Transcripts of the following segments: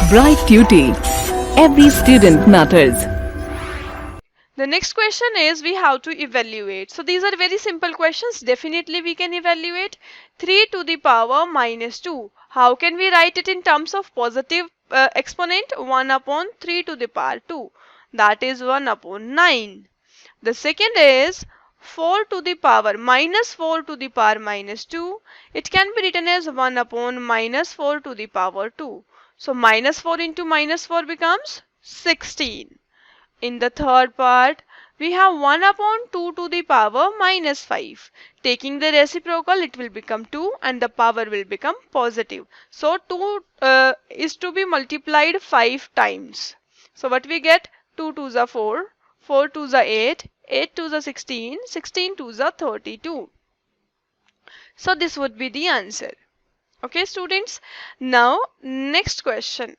Bright Tuty. Every student matters. The next question is we have to evaluate. So these are very simple questions. Definitely we can evaluate. 3 to the power minus 2. How can we write it in terms of positive exponent? 1 upon 3 to the power 2. That is 1 upon 9. The second is 4 to the power minus 4 to the power minus 2. It can be written as 1 upon minus 4 to the power 2. So minus 4 into minus 4 becomes 16. In the third part, we have 1 upon 2 to the power minus 5. Taking the reciprocal, it will become 2 and the power will become positive. So 2 is to be multiplied 5 times. So what we get? 2 to the 4, 4 to the 8, 8 to the 16, 16 to the 32. So this would be the answer. Okay, students. Now, next question.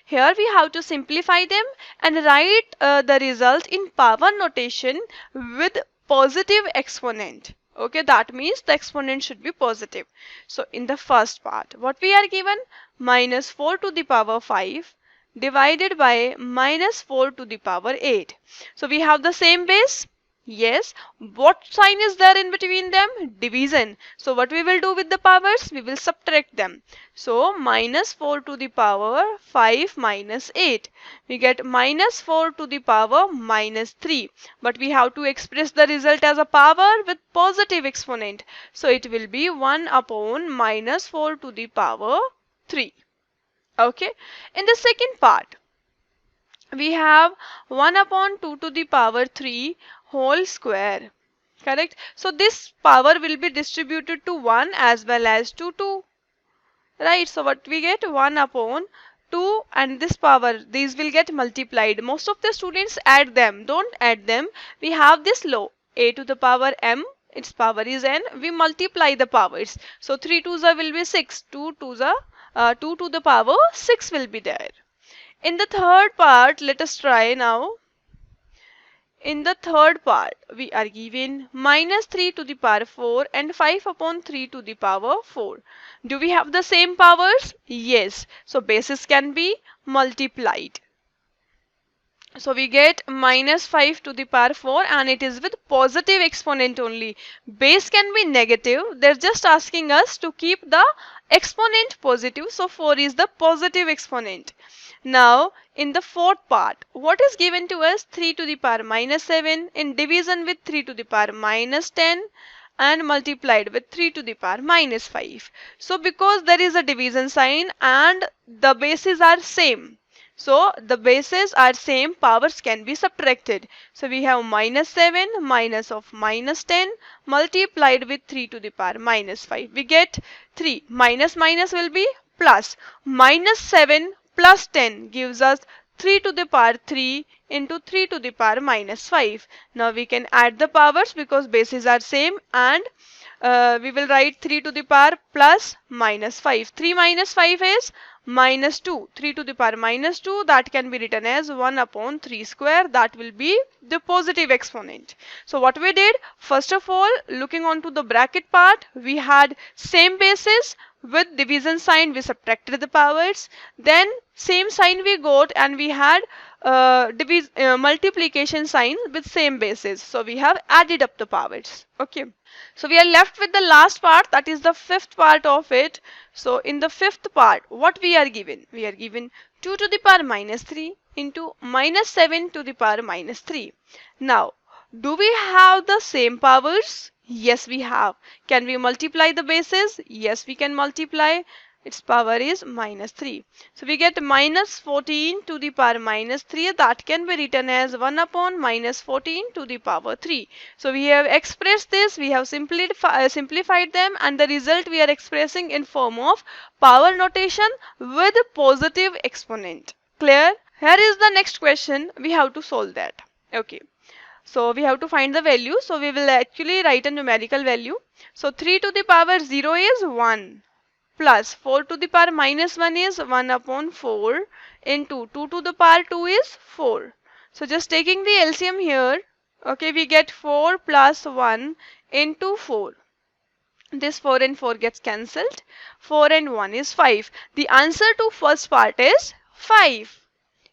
Here we have to simplify them and write the result in power notation with positive exponent. Okay, that means the exponent should be positive. So in the first part, what we are given? Minus 4 to the power 5 divided by minus 4 to the power 8. So we have the same base. Yes. What sign is there in between them? Division. So what we will do with the powers? We will subtract them. So minus 4 to the power 5 minus 8. We get minus 4 to the power minus 3. But we have to express the result as a power with positive exponent. So it will be 1 upon minus 4 to the power 3. Okay. In the second part, we have 1 upon 2 to the power 3 whole square. Correct. So this power will be distributed to 1 as well as to 2. Right. So what we get? 1 upon 2 and this power, these will get multiplied. Most of the students add them. Don't add them. We have this law. A to the power m, its power is n. We multiply the powers. So 3 to the will be 6. 2 to the power 6 will be there. In the third part, let us try now. In the third part, we are given minus 3 to the power 4 and 5 upon 3 to the power 4. Do we have the same powers? Yes. So bases can be multiplied. So we get minus 5 to the power 4 and it is with positive exponent only. Base can be negative. They're just asking us to keep the exponent positive. So 4 is the positive exponent. Now in the fourth part, what is given to us? 3 to the power minus 7 in division with 3 to the power minus 10 and multiplied with 3 to the power minus 5. So because there is a division sign and the bases are same. So the bases are same, powers can be subtracted. So we have minus 7 minus of minus 10 multiplied with 3 to the power minus 5. We get 3. Minus minus will be plus. Minus 7 plus 10 gives us 3 to the power 3 into 3 to the power minus 5. Now we can add the powers because bases are same and we will write 3 to the power plus minus 5. 3 minus 5 is minus 2. 3 to the power minus 2, that can be written as 1 upon 3 square. That will be the positive exponent. So what we did, first of all, looking onto the bracket part, we had same bases with division sign, we subtracted the powers. Then same sign we got and we had multiplication sign with same bases. So we have added up the powers. Okay. So we are left with the last part, that is the fifth part of it. So in the fifth part, what we are given? We are given 2 to the power minus 3 into minus 7 to the power minus 3. Now, do we have the same powers? Yes, we have. Can we multiply the bases? Yes, we can multiply. Its power is minus 3. So we get minus 14 to the power minus 3. That can be written as 1 upon minus 14 to the power 3. So we have expressed this, we have simplified them, and the result we are expressing in form of power notation with positive exponent. Clear? Here is the next question. We have to solve that. Okay. So we have to find the value. So we will actually write a numerical value. So 3 to the power 0 is 1. Plus 4 to the power minus 1 is 1 upon 4 into 2 to the power 2 is 4. So just taking the LCM here, okay, we get 4 plus 1 into 4. This 4 and 4 gets cancelled. 4 and 1 is 5. The answer to first part is 5.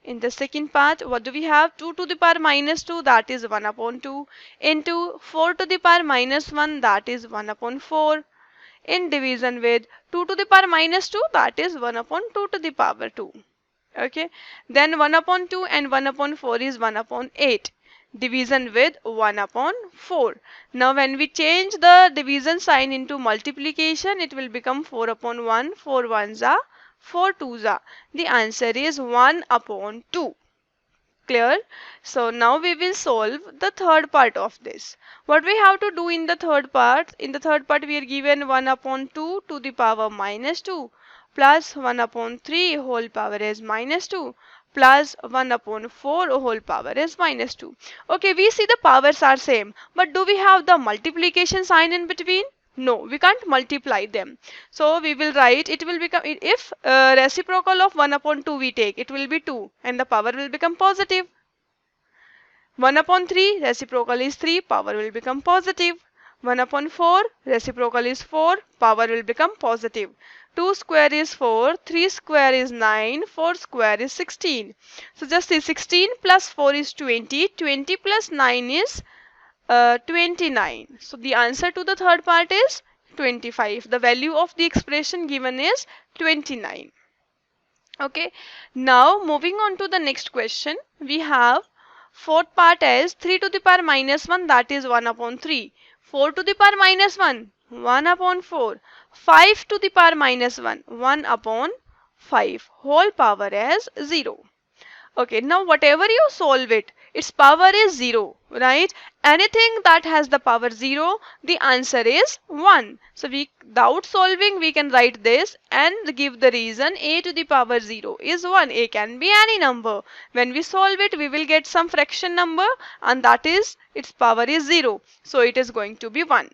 In the second part, what do we have? 2 to the power minus 2, that is 1 upon 2, into 4 to the power minus 1, that is 1 upon 4, in division with 2 to the power minus 2, that is 1 upon 2 to the power 2. Okay, then 1 upon 2 and 1 upon 4 is 1 upon 8. Division with 1 upon 4. Now when we change the division sign into multiplication, it will become 4 upon 1, 4 ones are 4 twos are. The answer is 1 upon 2. Clear? So now we will solve the third part of this. What we have to do in the third part? In the third part we are given 1 upon 2 to the power minus 2 plus 1 upon 3 whole power is minus 2 plus 1 upon 4 whole power is minus 2. Okay, we see the powers are same, but do we have the multiplication sign in between? No, we can't multiply them. So we will write, it will become, if reciprocal of 1 upon 2 we take, it will be 2 and the power will become positive. 1 upon 3, reciprocal is 3, power will become positive. 1 upon 4, reciprocal is 4, power will become positive. 2 square is 4, 3 square is 9, 4 square is 16. So just see, 16 plus 4 is 20, 20 plus 9 is 29. So the answer to the third part is 25. The value of the expression given is 29. Okay, now moving on to the next question, we have fourth part as 3 to the power minus 1, that is 1 upon 3. 4 to the power minus 1, 1 upon 4. 5 to the power minus 1, 1 upon 5. Whole power as 0. Okay, now whatever you solve it, its power is 0, right? Anything that has the power 0, the answer is 1. So without solving, we can write this and give the reason. A to the power 0 is 1. A can be any number. When we solve it, we will get some fraction number and that is, its power is 0. So it is going to be 1.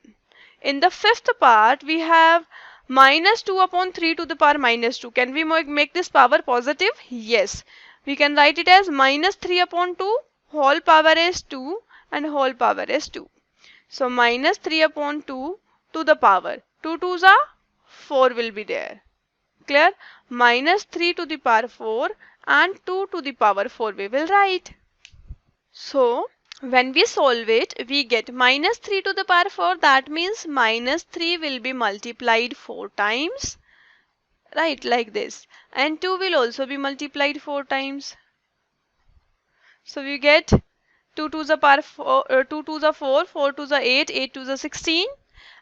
In the fifth part, we have minus 2 upon 3 to the power minus 2. Can we make this power positive? Yes. We can write it as minus 3 upon 2, whole power is 2 and whole power is 2. So minus 3 upon 2 to the power. 2 twos are 4 will be there. Clear? Minus 3 to the power 4 and 2 to the power 4 we will write. So when we solve it, we get minus 3 to the power 4. That means minus 3 will be multiplied 4 times. Right, like this. And 2 will also be multiplied 4 times. So we get 2 to the power 4, 2 to the 4, 4 to the 8, 8 to the 16.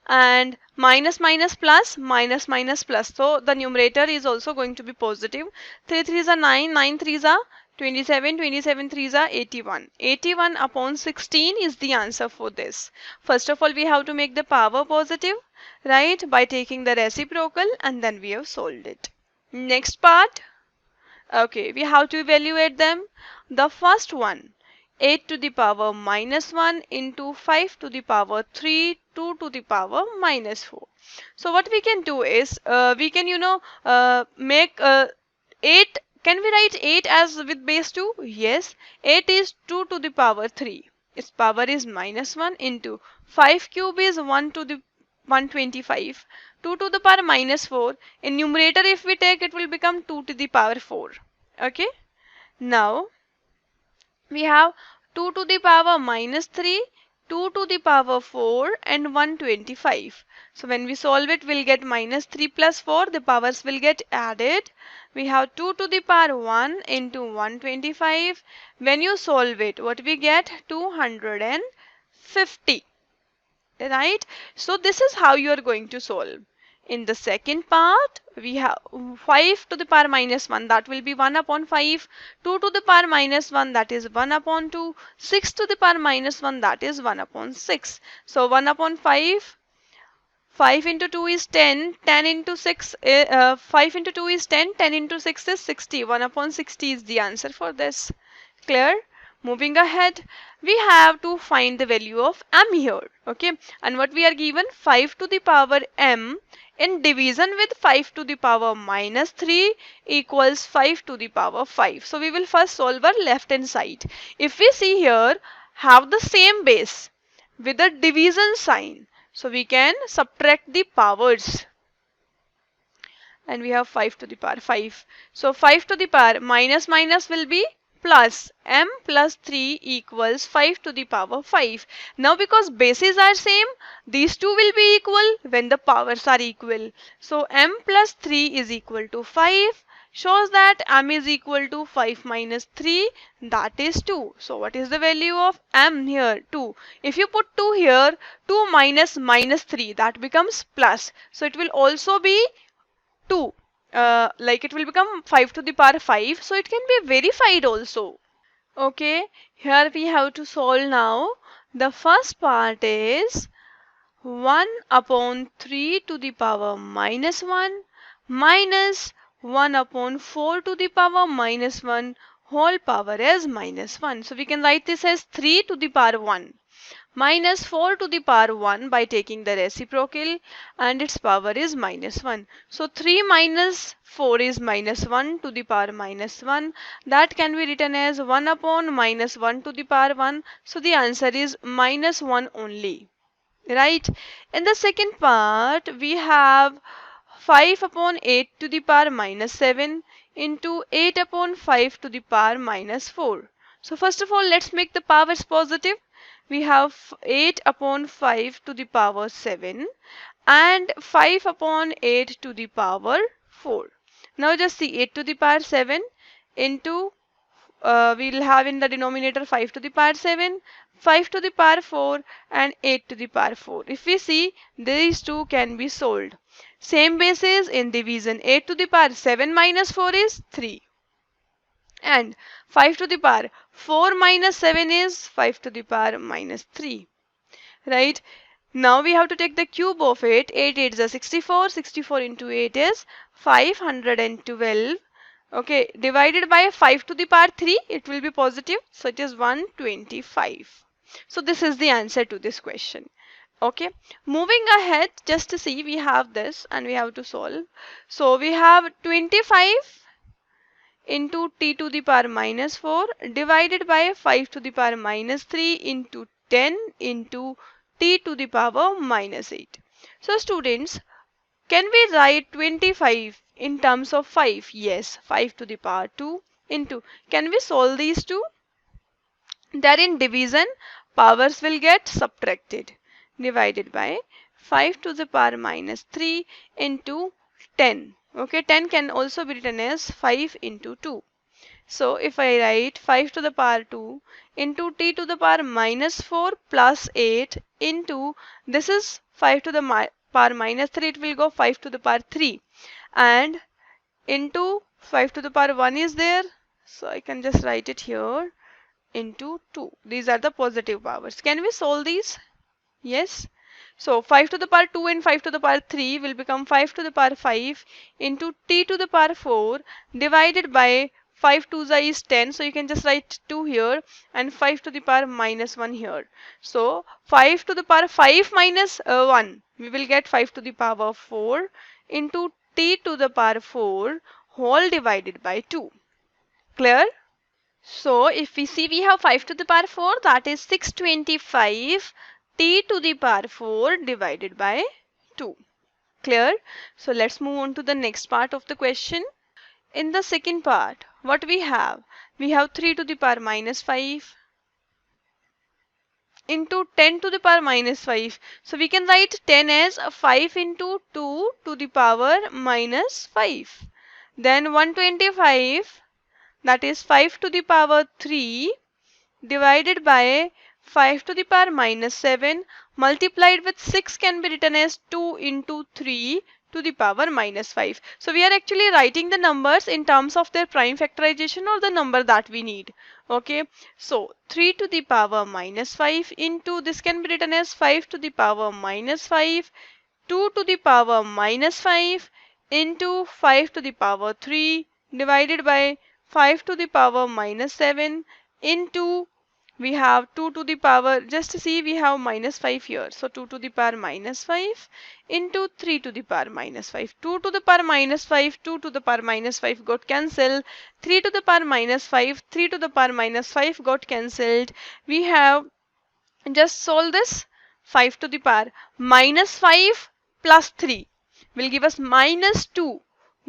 And minus minus plus, minus minus plus. So the numerator is also going to be positive. 3 3s are 9, 9 3s are 27, 27 3s are 81. 81 upon 16 is the answer for this. First of all, we have to make the power positive, right, by taking the reciprocal, and then we have solved it. Next part, okay, we have to evaluate them. The first one, 8 to the power minus 1 into 5 to the power 3, 2 to the power minus 4. So what we can do is, we can, make 8. Can we write 8 as with base 2? Yes. 8 is 2 to the power 3. Its power is minus 1 into 5 cube is 1 to the 125. 2 to the power minus 4. In numerator, if we take, it will become 2 to the power 4. Okay. Now, we have 2 to the power minus 3, 2 to the power 4 and 125. So when we solve it, we'll get minus 3 plus 4. The powers will get added. We have 2 to the power 1 into 125. When you solve it, what we get? 250. Right? So this is how you are going to solve. In the second part, we have 5 to the power minus 1, that will be 1 upon 5. 2 to the power minus 1, that is 1 upon 2. 6 to the power minus 1, that is 1 upon 6. So 1 upon 5, 5 into 2 is 10, 10 into 6, 5 into 2 is 10, 10 into 6 is 60. 1 upon 60 is the answer for this. Clear? Moving ahead, we have to find the value of m here. Okay, and what we are given, 5 to the power m in division with 5 to the power minus 3 equals 5 to the power 5. So we will first solve our left hand side. If we see here, have the same base with a division sign. So we can subtract the powers. and we have 5 to the power 5. So 5 to the power minus minus will be plus. M plus 3 equals 5 to the power 5. Now because bases are same, these two will be equal when the powers are equal. So m plus 3 is equal to 5, shows that m is equal to 5 minus 3, that is 2. So what is the value of m here? 2. If you put 2 here, 2 minus minus 3, that becomes plus. So it will also be 2. Like it will become 5 to the power 5. So it can be verified also. Okay, here we have to solve now. The first part is 1 upon 3 to the power minus 1 minus 1 upon 4 to the power minus 1 whole power as minus 1. So we can write this as 3 to the power 1 minus 4 to the power 1 by taking the reciprocal, and its power is minus 1. So 3 minus 4 is minus 1 to the power minus 1. That can be written as 1 upon minus 1 to the power 1. So the answer is minus 1 only. Right? In the second part, we have 5 upon 8 to the power minus 7 into 8 upon 5 to the power minus 4. So first of all, let's make the powers positive. We have 8 upon 5 to the power 7 and 5 upon 8 to the power 4. Now just see 8 to the power 7 into we'll have in the denominator 5 to the power 7, 5 to the power 4 and 8 to the power 4. If we see, these two can be solved. Same basis in division. 8 to the power 7 minus 4 is 3. And 5 to the power 4 minus 7 is 5 to the power minus 3. Right? Now we have to take the cube of it. 8 8 is 64. 64 into 8 is 512. Okay, divided by 5 to the power 3, it will be positive. So it is 125. So this is the answer to this question. Okay, moving ahead, just to see, we have this and we have to solve. So we have 25 into t to the power minus 4 divided by 5 to the power minus 3 into 10 into t to the power minus 8. So students, can we write 25 in terms of 5? Yes, 5 to the power 2 into. Can we solve these two? There in division, powers will get subtracted. Divided by 5 to the power minus 3 into 10. Okay, 10 can also be written as 5 into 2. So if I write 5 to the power 2 into t to the power minus 4 plus 8 into, this is 5 to the power minus 3, it will go 5 to the power 3 and into 5 to the power 1 is there. So I can just write it here into 2. These are the positive powers. Can we solve these? Yes. So 5 to the power 2 and 5 to the power 3 will become 5 to the power 5 into t to the power 4 divided by 5 2s is 10. So you can just write 2 here and 5 to the power minus 1 here. So 5 to the power 5 minus 1, we will get 5 to the power 4 into t to the power 4 whole divided by 2. Clear? So if we see, we have 5 to the power 4, that is 625 t to the power 4 divided by 2. Clear? So let's move on to the next part of the question. In the second part, what we have? We have 3 to the power minus 5 into 10 to the power minus 5. So we can write 10 as 5 into 2 to the power minus 5. Then 125, that is 5 to the power 3 divided by 5 to the power minus 7 multiplied with 6 can be written as 2 into 3 to the power minus 5. So we are actually writing the numbers in terms of their prime factorization or the number that we need. Okay, so 3 to the power minus 5 into, this can be written as 5 to the power minus 5, 2 to the power minus 5 into 5 to the power 3 divided by 5 to the power minus 7 into, we have 2 to the power, just see, we have minus 5 here. So 2 to the power minus 5 into 3 to the power minus 5. 2 to the power minus 5, 2 to the power minus 5 got cancelled. 3 to the power minus 5, 3 to the power minus 5 got cancelled. We have just solve this. 5 to the power minus 5 plus 3 will give us minus 2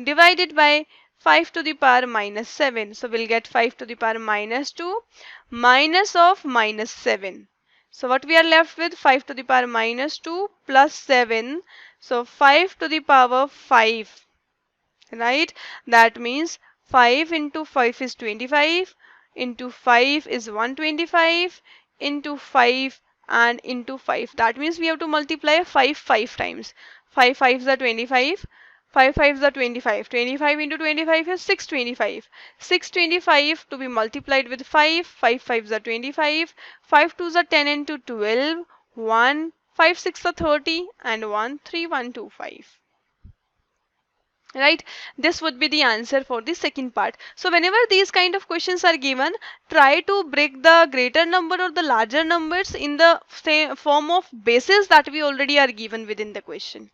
divided by 5 to the power minus 7. So we'll get 5 to the power minus 2 minus of minus 7. So what we are left with, 5 to the power minus 2 plus 7. So 5 to the power 5, right? That means 5 into 5 is 25, into 5 is 125, into 5 and into 5. That means we have to multiply 5 times. 5 5s are 25. 5 5s are 25. 25 into 25 is 625. 625 to be multiplied with 5. 5 5s are 25. 5 2s are 10 into 12. 1. 5 6 are 30 and 1 3 1 2 5. Right, this would be the answer for the second part. So whenever these kind of questions are given, try to break the greater number or the larger numbers in the same form of bases that we already are given within the question.